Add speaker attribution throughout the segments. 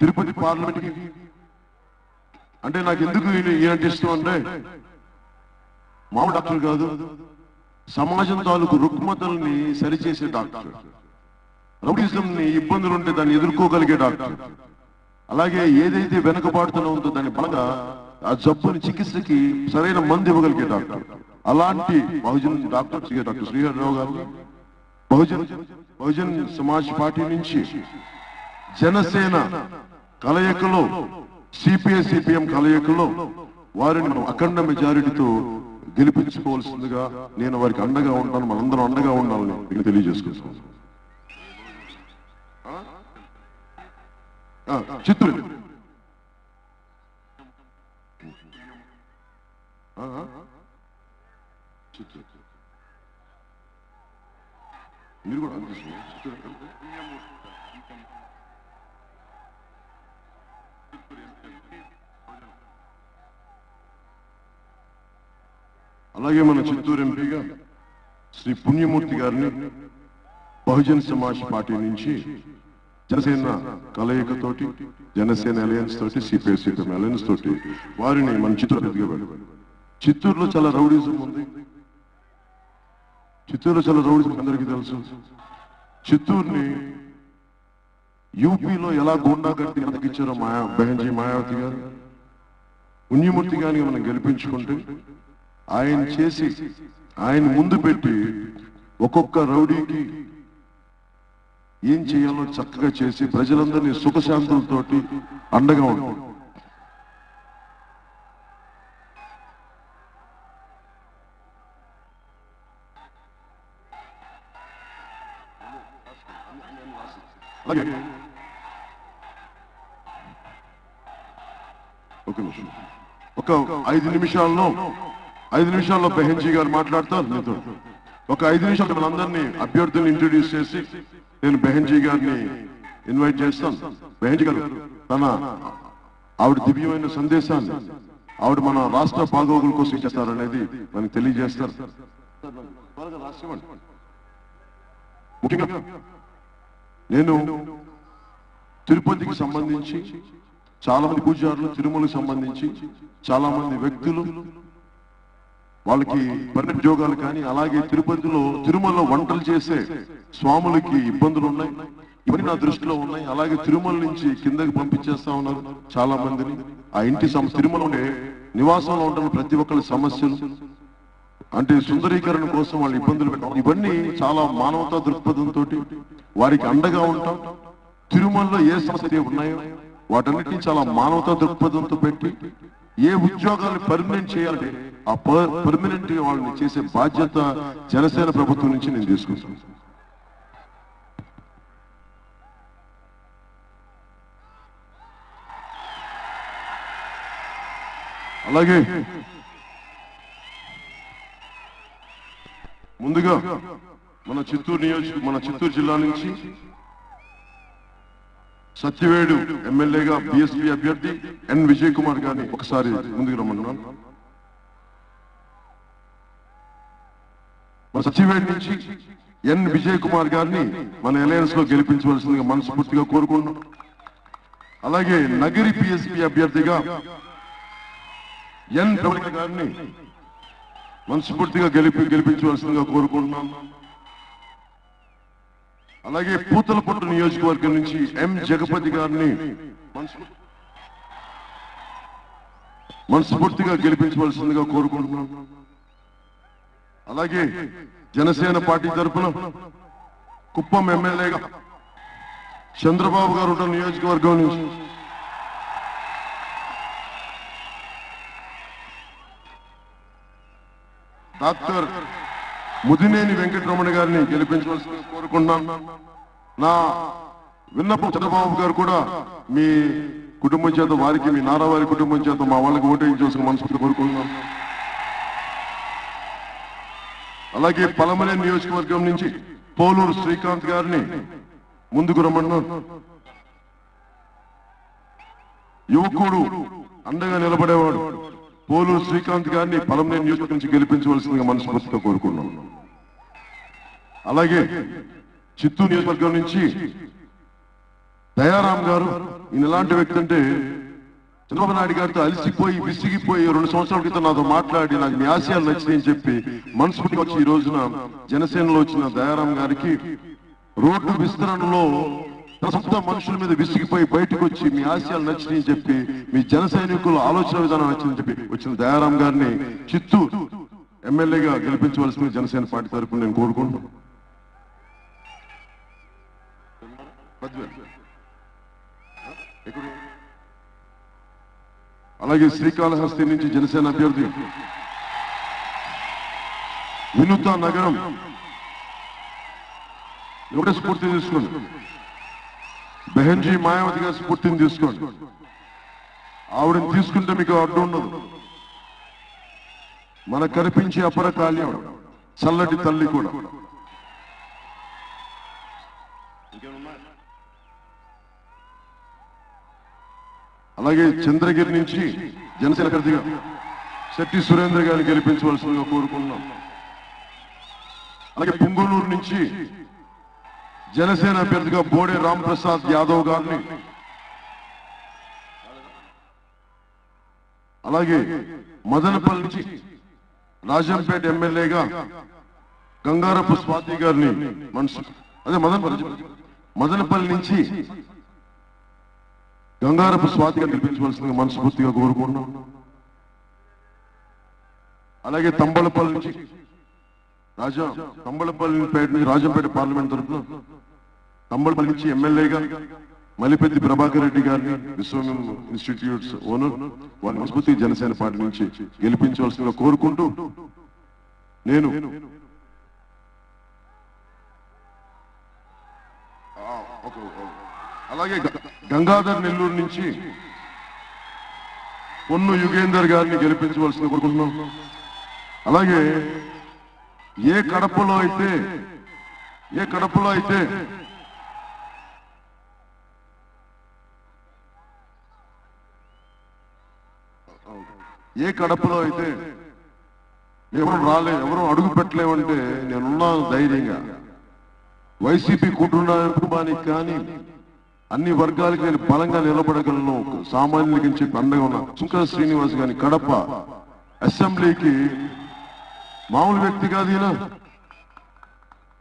Speaker 1: తిరుపతి పార్లమెంట్కి అంటే నాకు ఎందుకు ఈయనంటే ఇష్టం అంటే మామూలు డాక్టర్ కాదు, సమాజం తాలూకు రుగ్మతల్ని సరిచేసే డాక్టర్, రౌడిజంని ఇబ్బందులు ఉంటే దాన్ని ఎదుర్కోగలిగే డాక్టర్, అలాగే ఏదైతే వెనకబాటుతూ ఉందో దాన్ని బాగా ఆ జబ్బుని చికిత్సకి సరైన మందు ఇవ్వగలిగే డాక్టర్. అలాంటి బహుజన్ డాక్టర్ శ్రీహరిరావు గారు బహుజన్ సమాజ్ పార్టీ నుంచి జనసేన కలయికలో సిపిఐ సిపిఎం కలయికలో వారిని అఖండ మెజారిటీతో గెలిపించుకోవాల్సిందిగా నేను వారికి అండగా ఉంటాను, మనందరం అండగా ఉండాలని నేను తెలియజేసుకుంటాను. చిత్తూరు మీరు కూడా అలాగే మన చిత్తూరు ఎంపీగా శ్రీ పుణ్యమూర్తి గారిని బహుజన్ సమాజ్ పార్టీ నుంచి జనసేన కలయికతోటి, జనసేన అలయన్స్ తోటి, సిపిఐ సిపిఎం అలయన్స్ తోటి వారిని మన చిత్తూరు ఎదిగబడి. చిత్తూరులో చాలా రౌడీజం ఉంది, చిత్తూరులో చాలా రౌడీజం అందరికీ తెలుసు. చిత్తూరుని యూపీలో ఎలా గోండా కట్టి తగ్గించారో బెహంజీ మాయావతి గారు, పుణ్యమూర్తి గారిని మనం గెలిపించుకుంటే ఆయన ముందు పెట్టి ఒక్కొక్క రౌడీకి ఏం చేయాలో చక్కగా చేసి ప్రజలందరినీ సుఖశాంతులతోటి అండగా ఉంటాం. ఒక 5 నిమిషాల్లో బెహెంజీ గారు మాట్లాడతారు మీతో. ఒక 5 నిమిషాలు మనందరినీ అభ్యర్థులను ఇంట్రొడ్యూస్ చేసి నేను బెహెంజీ గారిని ఇన్వైట్ చేస్తాను. బెహెంజీ గారు ఆవిడ దివ్యమైన సందేశాన్ని ఆవిడ మన రాష్ట్ర బాగోగుల కోసం చేస్తారనేది మనకు తెలియజేస్తారు. ముఖ్యంగా నేను తిరుపతికి సంబంధించి చాలా మంది పూజారులు, తిరుమలకు సంబంధించి చాలా మంది వ్యక్తులు వాళ్ళకి పని ఉద్యోగాలు కానీ, అలాగే తిరుమలలో వంటలు చేసే స్వాములకి ఇబ్బందులు ఉన్నాయి. ఇవన్నీ నా దృష్టిలో ఉన్నాయి. అలాగే తిరుమల నుంచి కిందకి పంపించేస్తా ఉన్నారు చాలా మందిని. ఆ ఇంటి తిరుమల ఉండే నివాసంలో ఉంటున్న ప్రతి ఒక్కరి సమస్యలు అంటే సుందరీకరణ కోసం వాళ్ళు ఇబ్బందులు పెట్టడం, ఇవన్నీ చాలా మానవతా దృక్పథంతో వారికి అండగా ఉంటాం. తిరుమలలో ఏ సమస్యలు ఉన్నాయో వాటన్నిటినీ చాలా మానవతా దృక్పథంతో పెట్టి ఏ ఉద్యోగాలను పర్మనెంట్ చేయాలంటే ఆ పర్మనెంట్ వాళ్ళని చేసే బాధ్యత జనసేన ప్రభుత్వం నుంచి నేను తీసుకుంటాను. అలాగే ముందుగా మన చిత్తూరు జిల్లా నుంచి సత్యవేడు ఎమ్మెల్యేగా బిఎస్పీ అభ్యర్థి ఎన్ విజయ్ కుమార్ గారిని ఒకసారి ముందుకు రమ్మన్నాను. మన సత్యవేడు నుంచి ఎన్ విజయ్ కుమార్ గారిని మన అలయన్స్ లో గెలిపించవలసిందిగా మనస్ఫూర్తిగా కోరుకుంటున్నాం. అలాగే నగరి పిఎస్పీ అభ్యర్థిగా ఎన్ ప్రవళిక గారిని మనస్ఫూర్తిగా గెలిపించవలసిందిగా కోరుకుంటున్నాం. అలాగే పూతలపట్టు నియోజకవర్గం నుంచి ఎం జగపతి గారిని మనస్ఫూర్తిగా గెలిపించవలసిందిగా కోరుకుంటున్నాం. అలాగే జనసేన పార్టీ తరఫున కుప్పం ఎమ్మెల్యేగా చంద్రబాబు గారు ఉన్న నియోజకవర్గం నుంచి డాక్టర్ ముదినేని వెంకటరమణ గారిని గెలిపించవలసిందిగా కోరుకుంటున్నాను. నా విన్నపం చంద్రబాబు గారు కూడా మీ కుటుంబం చేత వారికి, మీ నారావారి కుటుంబం చేత మా వాళ్ళకి ఓటేయించవలసిన మనస్ఫూర్తి కోరుకుంటున్నాం. అలాగే పలమనేరు నియోజకవర్గం నుంచి పోలూరు శ్రీకాంత్ గారిని ముందుకు రమ్మన్నాను. యువకుడు, అండగా నిలబడేవాడు పోలూరు శ్రీకాంత్ గారిని పలమనేరు నియోజకవర్గం నుంచి గెలిపించవలసిందిగా మనస్ఫూర్తిగా కోరుకున్నాం. అలాగే చిత్తూరు నియోజకవర్గం నుంచి దయారాం గారు ఈయన ఎలాంటి వ్యక్తి అంటే చంద్రబాబు నాయుడు గారితో అలసిపోయి విసిగిపోయి 2 సంవత్సరాల క్రితం నాతో మాట్లాడి నాకు మీ ఆశయాలు నచ్చినాయని చెప్పి మనస్ఫూర్తిగా వచ్చి ఈ రోజున జనసేనలో వచ్చిన దయారాం గారికి రోడ్డు విస్తరణలో సొంత మనుషుల మీద విసిగిపోయి బయటకు వచ్చి మీ ఆశయాలు నచ్చినాయని చెప్పి మీ జన సైనికుల ఆలోచన విధానం నచ్చిందని చెప్పి వచ్చిన దయారాం గారిని చిత్తూరు ఎమ్మెల్యేగా గెలిపించవలసిన జనసేన పార్టీ తరఫున నేను కోరుకుంటున్నాను. అలాగే శ్రీకాళహస్తి నుంచి జనసేన అభ్యర్థి వినూత నగరం ఒకటే స్ఫూర్తి తీసుకోండి. బెహన్జీ మాయావతి గారి స్ఫూర్తిని తీసుకోండి. ఆవిడని తీసుకుంటే మీకు అడ్డు ఉండదు. మనకు కనిపించే అపర కాళ్యం చల్లటి తల్లి కూడా. అలాగే చంద్రగిరి నుంచి జనసేన అభ్యర్థిగా శెట్టి సురేంద్ర గారిని గెలిపించవలసిందిగా కోరుకుంటున్నాం. అలాగే పుంగనూరు నుంచి జనసేన అభ్యర్థిగా బోడే రాంప్రసాద్ యాదవ్ గారిని, అలాగే మదనపల్లి నుంచి రాజంపేట ఎమ్మెల్యేగా గంగారపు స్వాతి గారిని మదనపల్లి నుంచి గంగారపు స్వాతి గారిని గెలిపించవలసిందిగా మనస్ఫూర్తిగా కోరుకుంటున్నాం. అలాగే తంబళపల్లి నుంచి రాజంపేట పార్లమెంట్ తరఫున తంబళపల్లి నుంచి ఎమ్మెల్యేగా మలిపెద్ది ప్రభాకర్ రెడ్డి గారిని విశ్వం ఇన్స్టిట్యూట్స్ ఓనర్ వారి మనస్ఫూర్తి జనసేన పార్టీ నుంచి గెలిపించవలసిందిగా కోరుకుంటూ నేను అలాగే గంగాధర్ నెల్లూరు నుంచి పొన్ను యుగేందర్ గారిని గెలిపించవలసిందిగా కోరుకుంటున్నాం. అలాగే ఏ కడపలో అయితే ఎవరు అడుగు పెట్టలేమంటే నేనున్నాను ధైర్యంగా. వైసీపీ కుటుంబానికి కానీ అన్ని వర్గాలకి నేను బలంగా నిలబడగలను, సామాన్యులకి అని చెప్పి అండగా ఉన్నా. సుంకా శ్రీనివాస్ గారిని కడప అసెంబ్లీకి మామూలు వ్యక్తి కాదు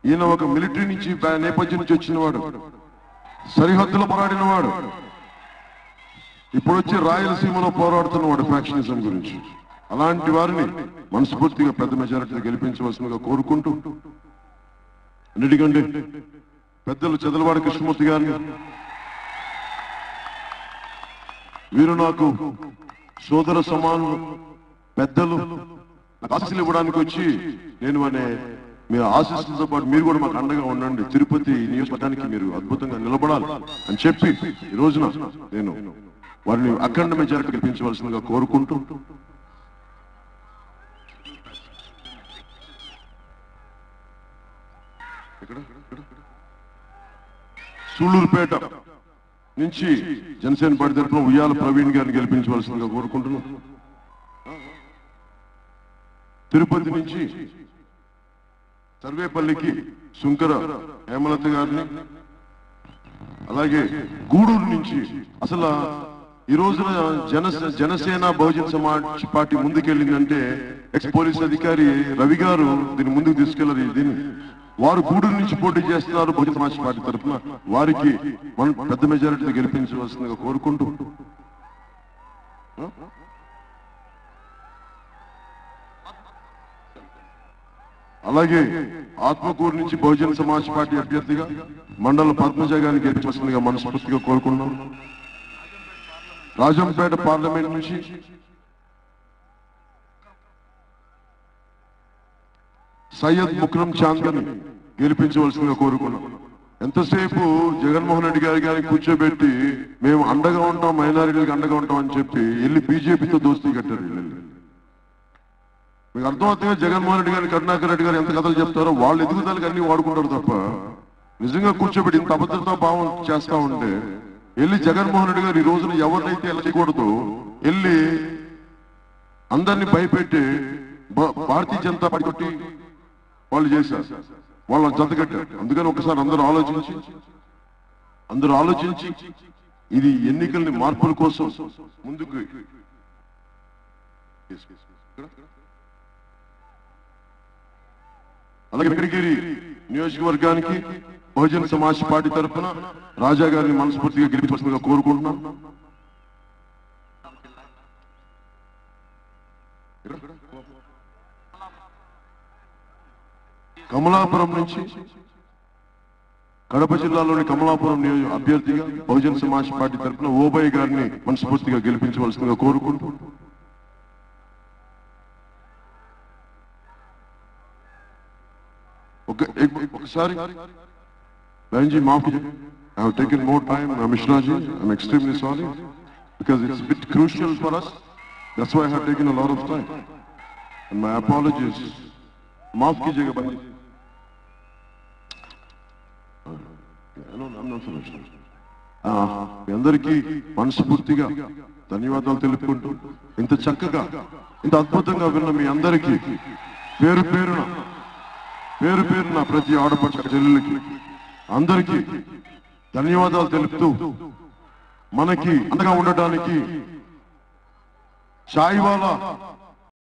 Speaker 1: ఈయన ఒక మిలిటరీ నుంచి నేపథ్యం నుంచి వచ్చినవాడు, సరిహద్దులో పోరాడినవాడు, ఇప్పుడు వచ్చి రాయలసీమలో పోరాడుతున్నవాడు ఫ్యాక్షనిజం గురించి. అలాంటి వారిని మనస్ఫూర్తిగా పెద్ద మెజారిటీని గెలిపించవలసిందిగా కోరుకుంటూ, అన్నిటికంటే పెద్దలు చదలవాడి కృష్ణమూర్తి గారిని, వీరు నాకు సోదర సమానులు, పెద్దలు, ఆశీస్సులు ఇవ్వడానికి వచ్చి నేను మీ ఆశీస్సులతో పాటు మీరు కూడా మాకు అండగా ఉండండి, తిరుపతి నియోజకవర్గానికి మీరు అద్భుతంగా నిలబడాలి అని చెప్పి ఈ రోజున నేను వారిని అఖండ మెజారిటీ గెలిపించవలసిందిగా కోరుకుంటూ, సూళ్లూరుపేట నుంచి జనసేన పార్టీ తరఫున ఉయ్యాల ప్రవీణ్ గారిని గెలిపించవలసిందిగా కోరుకుంటున్నాం. తిరుపతి నుంచి సర్వేపల్లికి శుంకర హేమలత గారిని, అలాగే గూడూరు నుంచి అసలు ఈ రోజున జనసేన బహుజన్ సమాజ్ పార్టీ ముందుకెళ్ళిందంటే ఎక్స్ పోలీస్ అధికారి రవి గారు దీన్ని ముందుకు తీసుకెళ్లారు. దీన్ని వారు గూడూరు నుంచి పోటీ చేస్తున్నారు బహుజన్ సమాజ్ పార్టీ తరఫున. వారికి పెద్ద మెజారిటీతో గెలిపించవలసిందిగా కోరుకుంటూ, అలాగే ఆత్మకూరు నుంచి బహుజన్ సమాజ్ పార్టీ అభ్యర్థిగా మండల పద్మజ గారిని గెలిపించవలసిందిగా మనస్ఫూర్తిగా కోరుకున్నాం. రాజంపేట పార్లమెంట్ నుంచి సయ్యద్ ముక్రమ్ చాంద్ గారిని గెలిపించవలసిందిగా కోరుకున్నాం. ఎంతసేపు జగన్మోహన్ రెడ్డి గారిని కూర్చోబెట్టి మేము అండగా ఉంటాం, మైనారిటీలకు అండగా ఉంటాం అని చెప్పి వెళ్ళి బీజేపీతో దోస్తీ కట్టారు. మీకు అర్థమవుతుందిగా జగన్మోహన్ రెడ్డి గారిని, కరుణాకర్ రెడ్డి గారు ఎంత కథలు చెప్తారో వాళ్ళు ఎదుగుదలకి అన్ని వాడుకుంటారు తప్ప నిజంగా కూర్చోబెట్టి ఇంత అభద్రతా భావం చేస్తా ఉంటే వెళ్ళి జగన్మోహన్ రెడ్డి గారు ఈ రోజున ఎవరినైతే ఎలా చేయకూడదు వెళ్ళి అందరినీ భయపెట్టి భారతీయ జనతా పార్టీ కొట్టి వాళ్ళు చేశారు, వాళ్ళని జతకట్టారు. అందుకని ఒకసారి అందరూ ఆలోచించి ఇది ఎన్నికల్ని మార్పుల కోసం ముందుకు అలాగే వెంకటగిరి నియోజకవర్గానికి బహుజన సమాజ్ పార్టీ తరఫున రాజా గారిని మనస్ఫూర్తిగా గెలిపించవలసిందిగా కోరుకుంటున్నాం. కమలాపురం నుంచి కడప జిల్లాలోని కమలాపురం అభ్యర్థిగా బహుజన సమాజ్ పార్టీ తరఫున ఓబయ్య గారిని మనస్ఫూర్తిగా గెలిపించవలసిందిగా కోరుకుంటున్నాం. ఒకసారి బహన్ జీ మాఫ్ कीजिए, I have taken more time, Mishra ji, I'm extremely sorry because it's a bit crucial for us. That's why I have taken a lot of time and my apologies. माफ कीजिएगा बहन जी. మీ అందరికీ మనస్ఫూర్తిగా ధన్యవాదాలు తెలుపుకుంటూ ఇంత చక్కగా ఇంత అద్భుతంగా విన్న మీ అందరికీ పేరు పేరున ప్రతి ఆడపడ్డ చెల్లెలకి అందరికీ ధన్యవాదాలు తెలుపుతూ మనకి అండగా ఉండటానికి చాయ్వాలా